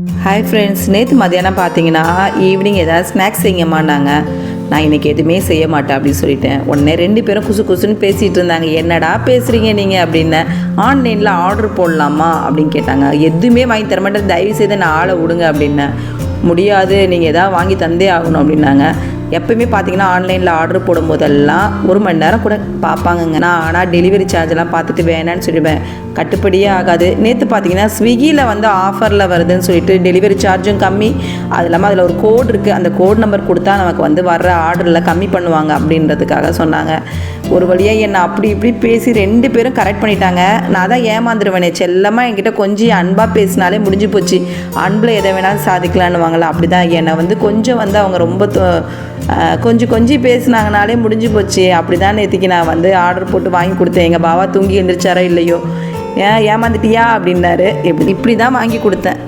Hi friends, நேற்று மதியானம் பார்த்தீங்கன்னா ஈவினிங் ஏதாவது ஸ்நாக்ஸ் செய்யமான்னாங்க. நான் இன்றைக்கி எதுவுமே செய்ய மாட்டேன் அப்படின்னு சொல்லிட்டேன். உடனே 2 பேரும் குசு குசுன்னு பேசிகிட்டு இருந்தாங்க. என்னடா பேசுகிறீங்க நீங்கள் அப்படின்னு. ஆன்லைனில் ஆர்டர் போடலாமா அப்படின்னு கேட்டாங்க. எதுவுமே வாங்கி தர மாட்டேன், தயவு செய்து நான் ஆளை விடுங்க அப்படின்னேன். முடியாது, நீங்கள் எதாவது வாங்கி தந்தே ஆகணும் அப்படின்னாங்க. எப்போயுமே பார்த்தீங்கன்னா ஆன்லைனில் ஆர்டர் போடும்போதெல்லாம் 1 மணி நேரம் கூட பார்ப்பாங்கங்க. நான் ஆனால் டெலிவரி சார்ஜெல்லாம் பார்த்துட்டு வேணான்னு சொல்லிடுவேன், கட்டுப்படியே ஆகாது. நேற்று பார்த்தீங்கன்னா ஸ்விக்கியில் வந்து ஆஃபரில் வருதுன்னு சொல்லிட்டு டெலிவரி சார்ஜும் கம்மி, அது இல்லாமல் அதில் ஒரு கோட் இருக்குது, அந்த கோட் நம்பர் கொடுத்தா நமக்கு வந்து வர்ற ஆர்டரில் கம்மி பண்ணுவாங்க அப்படின்றதுக்காக சொன்னாங்க. ஒரு வழியாக என்னை அப்படி இப்படி பேசி 2 பேரும் கரெக்ட் பண்ணிட்டாங்க. நான் தான் ஏமாந்துருவேனே, செல்லமாக என்கிட்ட கொஞ்சம் அன்பாக பேசினாலே முடிஞ்சு போச்சு, அன்பில் எதை வேணாலும் சாதிக்கலான்னு வாங்கலாம். அப்படி தான் என்னை வந்து கொஞ்சம் வந்து அவங்க ரொம்ப கொஞ்சம் பேசினாங்கனாலே முடிஞ்சு போச்சு. அப்படி தான் நேற்றுக்கு நான் வந்து ஆர்டர் போட்டு வாங்கி கொடுத்தேன். எங்கள் பாவா தூங்கி எழுந்திரிச்சாரோ இல்லையோ, ஏமாந்துட்டியா அப்படின்னாரு. இப்படி தான் வாங்கி கொடுத்தேன்.